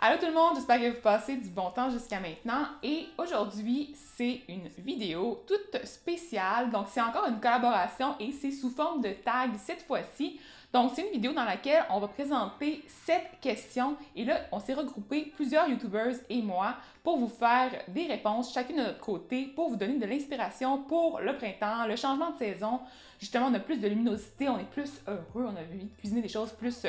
Allô tout le monde, j'espère que vous passez du bon temps jusqu'à maintenant. Et aujourd'hui, c'est une vidéo toute spéciale. Donc, c'est encore une collaboration et c'est sous forme de tag cette fois-ci. Donc, c'est une vidéo dans laquelle on va présenter 7 questions. Et là, on s'est regroupé plusieurs YouTubers et moi pour vous faire des réponses, chacune de notre côté, pour vous donner de l'inspiration pour le printemps, le changement de saison. Justement, on a plus de luminosité, on est plus heureux, on a envie de cuisiner des choses plus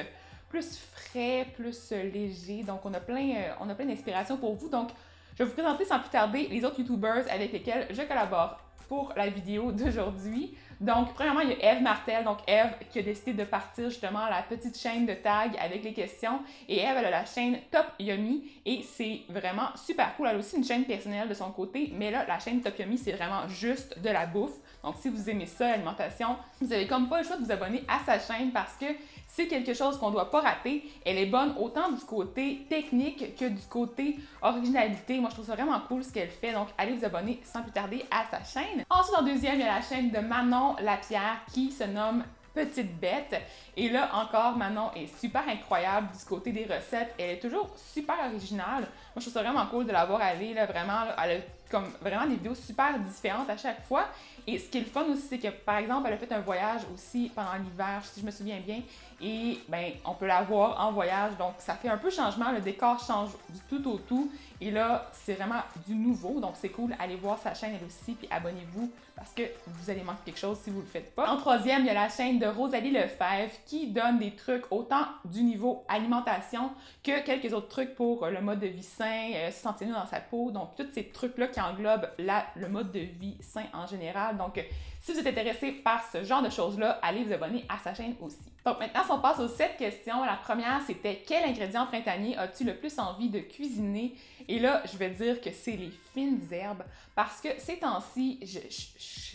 frais, plus léger. Donc, on a plein d'inspiration pour vous. Donc, je vais vous présenter sans plus tarder les autres YouTubers avec lesquels je collabore pour la vidéo d'aujourd'hui. Donc, premièrement, il y a Eve Martel. Donc, Eve qui a décidé de partir justement la petite chaîne de tag avec les questions. Et Eve, elle a la chaîne Top Yummy et c'est vraiment super cool. Elle a aussi une chaîne personnelle de son côté, mais là, la chaîne Top Yummy, c'est vraiment juste de la bouffe. Donc, si vous aimez ça, l'alimentation, vous avez comme pas le choix de vous abonner à sa chaîne parce que c'est quelque chose qu'on ne doit pas rater. Elle est bonne autant du côté technique que du côté originalité. Moi, je trouve ça vraiment cool ce qu'elle fait. Donc, allez vous abonner sans plus tarder à sa chaîne. Ensuite, en deuxième, il y a la chaîne de Manon Lapierre qui se nomme Petite Bête. Et là, encore, Manon est super incroyable du côté des recettes. Elle est toujours super originale. Moi, je trouve ça vraiment cool de la voir aller, là, vraiment. Là, elle a comme vraiment des vidéos super différentes à chaque fois. Et ce qui est le fun aussi, c'est que, par exemple, elle a fait un voyage aussi pendant l'hiver, si je me souviens bien. Et, ben, on peut la voir en voyage. Donc, ça fait un peu changement. Le décor change du tout au tout. Et là, c'est vraiment du nouveau. Donc, c'est cool. Allez voir sa chaîne elle aussi. Puis abonnez-vous parce que vous allez manquer quelque chose si vous ne le faites pas. En troisième, il y a la chaîne de Rosalie Lefebvre qui donne des trucs autant du niveau alimentation que quelques autres trucs pour le mode de vie sain, se sentir mieux dans sa peau. Donc, tous ces trucs-là qui englobent le mode de vie sain en général. Donc, si vous êtes intéressé par ce genre de choses-là, allez vous abonner à sa chaîne aussi. Donc maintenant, si on passe aux 7 questions, la première, c'était quel ingrédient printanier as-tu le plus envie de cuisiner? Et là, je vais dire que c'est les fines herbes parce que ces temps-ci, je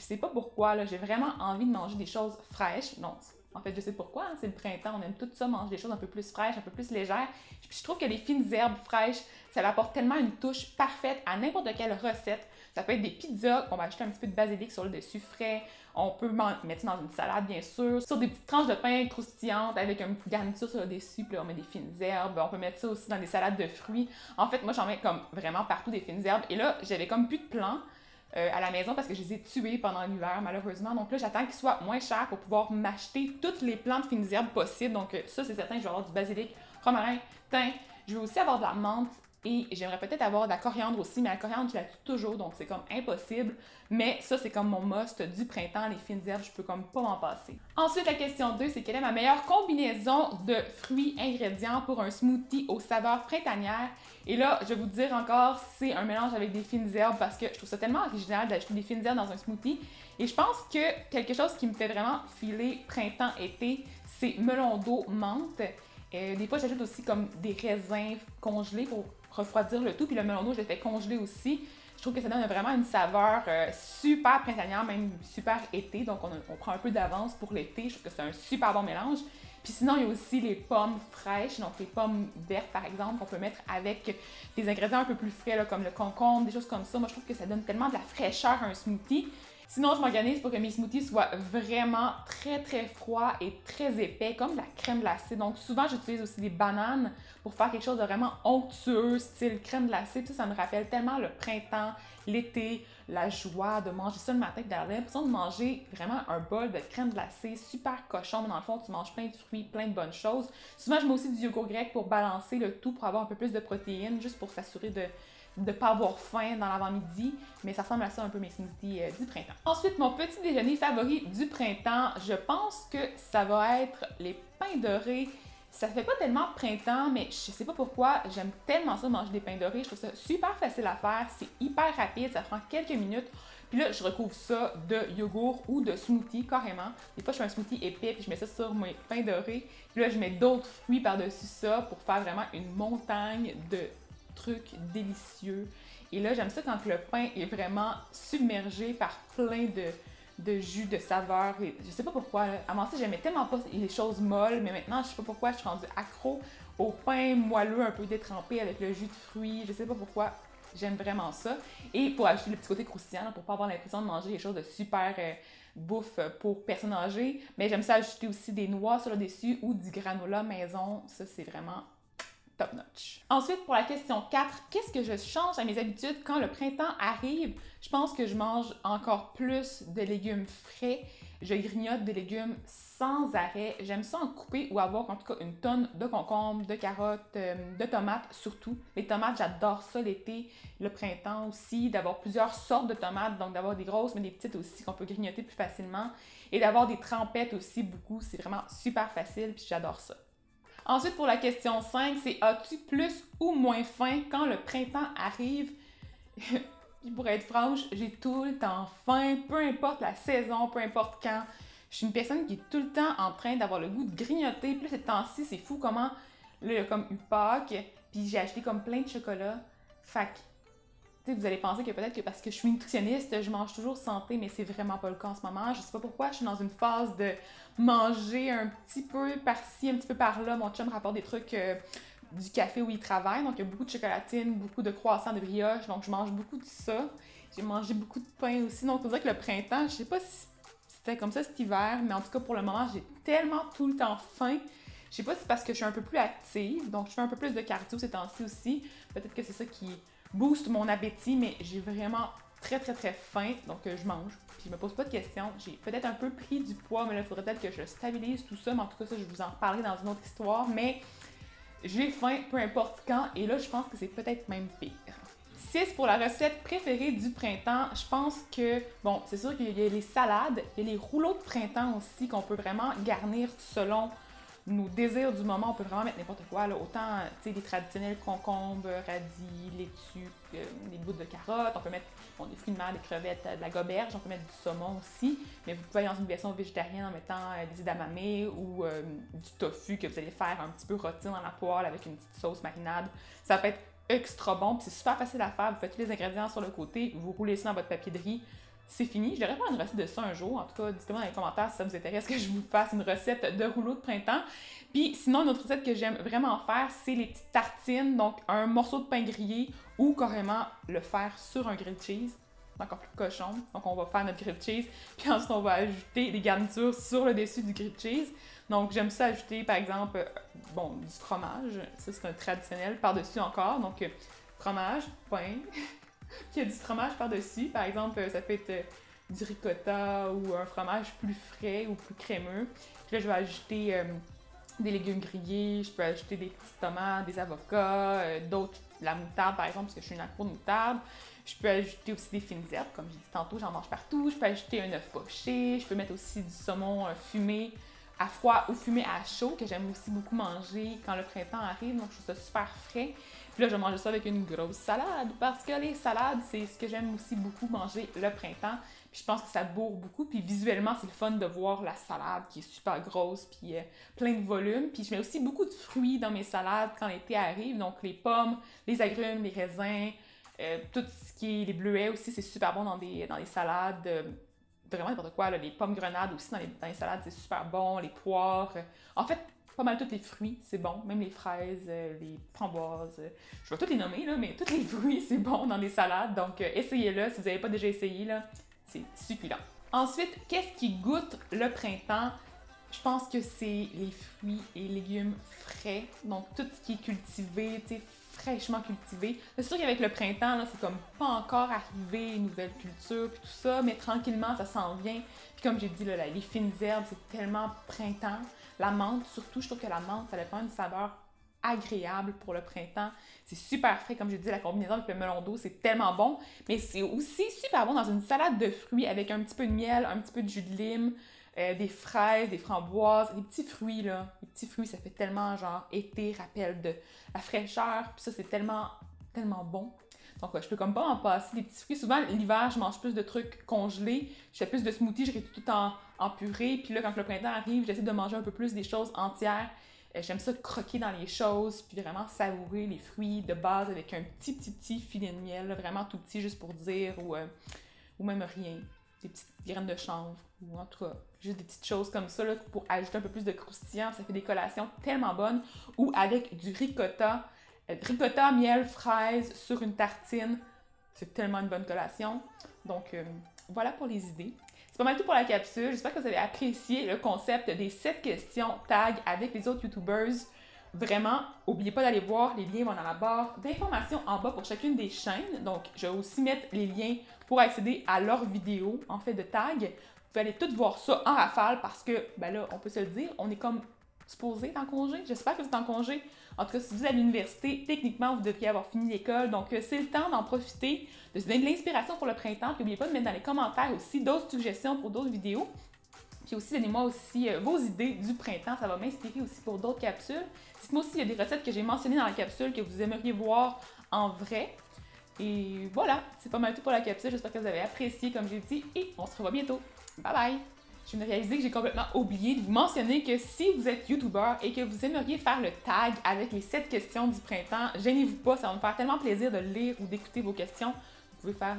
sais pas pourquoi, là, j'ai vraiment envie de manger des choses fraîches. Non, en fait, je sais pourquoi, hein, c'est le printemps, on aime tout ça, manger des choses un peu plus fraîches, un peu plus légères. Puis je trouve que les fines herbes fraîches, ça apporte tellement une touche parfaite à n'importe quelle recette. Ça peut être des pizzas, on va ajouter un petit peu de basilic sur le dessus frais. On peut mettre ça dans une salade, bien sûr. Sur des petites tranches de pain croustillantes avec une garniture sur le dessus, puis là, on met des fines herbes. On peut mettre ça aussi dans des salades de fruits. En fait, moi, j'en mets comme vraiment partout des fines herbes. Et là, j'avais comme plus de plants à la maison parce que je les ai tués pendant l'hiver, malheureusement. Donc là, j'attends qu'ils soient moins chers pour pouvoir m'acheter tous les plants de fines herbes possibles. Donc ça, c'est certain que je vais avoir du basilic, romarin, thym. Je vais aussi avoir de la menthe. Et j'aimerais peut-être avoir de la coriandre aussi, mais la coriandre, je la tue toujours, donc c'est comme impossible. Mais ça, c'est comme mon must du printemps, les fines herbes, je peux comme pas m'en passer. Ensuite, la question 2, c'est quelle est ma meilleure combinaison de fruits ingrédients pour un smoothie aux saveurs printanières? Et là, je vais vous dire encore, c'est un mélange avec des fines herbes parce que je trouve ça tellement original d'ajouter des fines herbes dans un smoothie. Et je pense que quelque chose qui me fait vraiment filer printemps-été, c'est melon d'eau menthe. Des fois, j'ajoute aussi comme des raisins congelés pour refroidir le tout. Puis le melon d'eau, je le fais congeler aussi. Je trouve que ça donne vraiment une saveur super printanière, même super été. Donc, on prend un peu d'avance pour l'été. Je trouve que c'est un super bon mélange. Puis sinon, il y a aussi les pommes fraîches, donc les pommes vertes, par exemple, qu'on peut mettre avec des ingrédients un peu plus frais, là, comme le concombre, des choses comme ça. Moi, je trouve que ça donne tellement de la fraîcheur à un smoothie. Sinon, je m'organise pour que mes smoothies soient vraiment très froids et très épais, comme de la crème glacée. Donc souvent, j'utilise aussi des bananes pour faire quelque chose de vraiment onctueux, style crème glacée. Ça me rappelle tellement le printemps, l'été, la joie de manger ça le matin, d'avoir l'impression de manger vraiment un bol de crème glacée super cochon. Mais dans le fond, tu manges plein de fruits, plein de bonnes choses. Souvent, je mets aussi du yogourt grec pour balancer le tout, pour avoir un peu plus de protéines, juste pour s'assurer de ne pas avoir faim dans l'avant-midi, mais ça ressemble à ça un peu mes smoothies du printemps. Ensuite, mon petit déjeuner favori du printemps, je pense que ça va être les pains dorés. Ça fait pas tellement printemps, mais je sais pas pourquoi, j'aime tellement ça manger des pains dorés. Je trouve ça super facile à faire, c'est hyper rapide, ça prend quelques minutes. Puis là, je recouvre ça de yogourt ou de smoothie carrément. Des fois, je fais un smoothie épais puis je mets ça sur mes pains dorés. Puis là, je mets d'autres fruits par-dessus ça pour faire vraiment une montagne de trucs délicieux. Et là, j'aime ça quand le pain est vraiment submergé par plein de jus, de saveurs. Et je sais pas pourquoi. Là. Avant ça, j'aimais tellement pas les choses molles, mais maintenant, je sais pas pourquoi, je suis rendue accro au pain moelleux, un peu détrempé avec le jus de fruits. Je sais pas pourquoi. J'aime vraiment ça. Et pour ajouter le petit côté croustillant, là, pour pas avoir l'impression de manger des choses de super bouffe pour personnes âgées. Mais j'aime ça ajouter aussi des noix sur le dessus ou du granola maison. Ça, c'est vraiment top notch. Ensuite, pour la question 4, qu'est-ce que je change à mes habitudes quand le printemps arrive? Je pense que je mange encore plus de légumes frais. Je grignote des légumes sans arrêt. J'aime ça en couper ou avoir en tout cas une tonne de concombres, de carottes, de tomates surtout. Les tomates, j'adore ça l'été, le printemps aussi, d'avoir plusieurs sortes de tomates, donc d'avoir des grosses mais des petites aussi qu'on peut grignoter plus facilement. Et d'avoir des trempettes aussi beaucoup, c'est vraiment super facile puis j'adore ça. Ensuite, pour la question 5, c'est as-tu plus ou moins faim quand le printemps arrive? Puis pour être franche, j'ai tout le temps faim, peu importe la saison, peu importe quand. Je suis une personne qui est tout le temps en train d'avoir le goût de grignoter. Puis là, ces temps-ci, c'est fou comment, là, il y a comme eu Pâques, puis j'ai acheté comme plein de chocolat. Fait que, tu sais, vous allez penser que peut-être que parce que je suis nutritionniste, je mange toujours santé, mais c'est vraiment pas le cas en ce moment. Je sais pas pourquoi, je suis dans une phase de manger un petit peu par-ci, un petit peu par-là. Mon chum rapporte des trucs du café où il travaille, donc il y a beaucoup de chocolatine, beaucoup de croissants, de brioche, donc je mange beaucoup de ça. J'ai mangé beaucoup de pain aussi, donc on dirait que le printemps, je sais pas si c'était comme ça cet hiver, mais en tout cas pour le moment, j'ai tellement tout le temps faim. Je sais pas si c'est parce que je suis un peu plus active, donc je fais un peu plus de cardio ces temps-ci aussi. Peut-être que c'est ça qui booste mon appétit, mais j'ai vraiment très faim, donc je mange. Puis je me pose pas de questions. J'ai peut-être un peu pris du poids, mais là, il faudrait peut-être que je stabilise tout ça, mais en tout cas, ça, je vais vous en reparler dans une autre histoire, mais j'ai faim peu importe quand, et là, je pense que c'est peut-être même pire. 6 pour la recette préférée du printemps. Je pense que, bon, c'est sûr qu'il y a les salades, il y a les rouleaux de printemps aussi qu'on peut vraiment garnir selon nos désirs du moment. On peut vraiment mettre n'importe quoi, là. Autant, tu sais, les traditionnels concombres, radis, laitue, des bouts de carottes. On peut mettre des fruits de mer, des crevettes, de la goberge. On peut mettre du saumon aussi. Mais vous pouvez aller dans une version végétarienne en mettant des edamame ou du tofu que vous allez faire un petit peu rôti dans la poêle avec une petite sauce marinade. Ça peut être extra bon, puis c'est super facile à faire. Vous faites tous les ingrédients sur le côté, vous roulez ça dans votre papier de riz. C'est fini. Je devrais faire une recette de ça un jour. En tout cas, dites-moi dans les commentaires si ça vous intéresse que je vous fasse une recette de rouleau de printemps. Puis sinon, une autre recette que j'aime vraiment faire, c'est les petites tartines. Donc, un morceau de pain grillé ou carrément le faire sur un grilled cheese. C'est encore plus cochon. Donc, on va faire notre grilled cheese. Puis ensuite, on va ajouter des garnitures sur le dessus du grilled cheese. Donc, j'aime ça ajouter, par exemple, du fromage. Ça, c'est un traditionnel. Par-dessus encore. Donc, fromage, pain. Puis il y a du fromage par-dessus. Par exemple, ça peut être du ricotta ou un fromage plus frais ou plus crémeux. Puis là, je vais ajouter des légumes grillés, je peux ajouter des petites tomates, des avocats, d'autres, de la moutarde par exemple, parce que je suis une accro de moutarde. Je peux ajouter aussi des fines herbes, comme j'ai dit tantôt, j'en mange partout. Je peux ajouter un œuf poché, je peux mettre aussi du saumon fumé à froid ou fumé à chaud, que j'aime aussi beaucoup manger quand le printemps arrive, donc je trouve ça super frais. Puis là, je vais manger ça avec une grosse salade, parce que les salades, c'est ce que j'aime aussi beaucoup manger le printemps. Puis je pense que ça bourre beaucoup, puis visuellement, c'est le fun de voir la salade qui est super grosse, puis plein de volume. Puis je mets aussi beaucoup de fruits dans mes salades quand l'été arrive, donc les pommes, les agrumes, les raisins, tout ce qui est les bleuets aussi, c'est super bon dans des salades. Vraiment n'importe quoi, là. Les pommes grenades aussi dans les salades, c'est super bon, les poires. En fait, pas mal tous les fruits, c'est bon. Même les fraises, les framboises. Je vais tous les nommer, là, mais tous les fruits, c'est bon dans les salades. Donc, essayez-le. Si vous n'avez pas déjà essayé, là, c'est succulent. Ensuite, qu'est-ce qui goûte le printemps? Je pense que c'est les fruits et légumes frais. Donc, tout ce qui est cultivé, tu sais, fraîchement cultivé. C'est sûr qu'avec le printemps, là, c'est comme pas encore arrivé, une nouvelle culture, puis tout ça, mais tranquillement, ça s'en vient. Puis comme j'ai dit, là, les fines herbes, c'est tellement printemps. La menthe, surtout, je trouve que la menthe, ça a vraiment une saveur agréable pour le printemps. C'est super frais, comme j'ai dit, la combinaison avec le melon d'eau, c'est tellement bon. Mais c'est aussi super bon dans une salade de fruits avec un petit peu de miel, un petit peu de jus de lime, des fraises, des framboises, des petits fruits, là. Les petits fruits, ça fait tellement, genre, été, rappel de la fraîcheur. Puis ça, c'est tellement bon. Donc, je peux comme pas en passer des petits fruits. Souvent, l'hiver, je mange plus de trucs congelés. Je fais plus de smoothies, je réduis tout en purée. Puis là, quand le printemps arrive, j'essaie de manger un peu plus des choses entières. J'aime ça croquer dans les choses, puis vraiment savourer les fruits de base avec un petit filet de miel, là, vraiment tout petit, juste pour dire, ou même rien. Des petites graines de chanvre, ou en tout cas, juste des petites choses comme ça là, pour ajouter un peu plus de croustillant. Ça fait des collations tellement bonnes. Ou avec du ricotta, miel, fraise sur une tartine. C'est tellement une bonne collation. Donc, voilà pour les idées. C'est pas mal tout pour la capsule. J'espère que vous avez apprécié le concept des 7 questions tag avec les autres YouTubers. vraiment, n'oubliez pas d'aller voir, les liens vont dans la barre d'informations en bas pour chacune des chaînes. Donc, je vais aussi mettre les liens pour accéder à leurs vidéos, en fait, de tag. Vous pouvez aller toutes voir ça en rafale parce que, ben là, on peut se le dire, on est comme supposé être en congé. J'espère que vous êtes en congé. En tout cas, si vous êtes à l'université, techniquement, vous devriez avoir fini l'école. Donc, c'est le temps d'en profiter, de se donner de l'inspiration pour le printemps. Puis, n'oubliez pas de mettre dans les commentaires aussi d'autres suggestions pour d'autres vidéos. Puis aussi, donnez-moi aussi vos idées du printemps. Ça va m'inspirer aussi pour d'autres capsules. Dites-moi aussi, il y a des recettes que j'ai mentionnées dans la capsule que vous aimeriez voir en vrai. Et voilà, c'est pas mal tout pour la capsule. J'espère que vous avez apprécié, comme j'ai dit. Et on se revoit bientôt. Bye bye! Je viens de réaliser que j'ai complètement oublié de vous mentionner que si vous êtes YouTuber et que vous aimeriez faire le tag avec les 7 questions du printemps, gênez-vous pas, ça va me faire tellement plaisir de lire ou d'écouter vos questions. Vous pouvez faire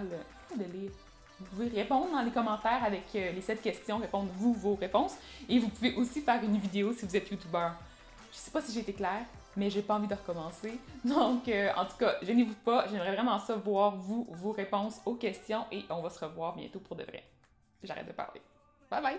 le lire. Vous pouvez répondre dans les commentaires avec les 7 questions, répondre vous vos réponses. Et vous pouvez aussi faire une vidéo si vous êtes YouTuber. Je sais pas si j'ai été claire, mais j'ai pas envie de recommencer. Donc, en tout cas, gênez-vous pas, j'aimerais vraiment ça voir vos réponses aux questions et on va se revoir bientôt pour de vrai. J'arrête de parler. Bye bye!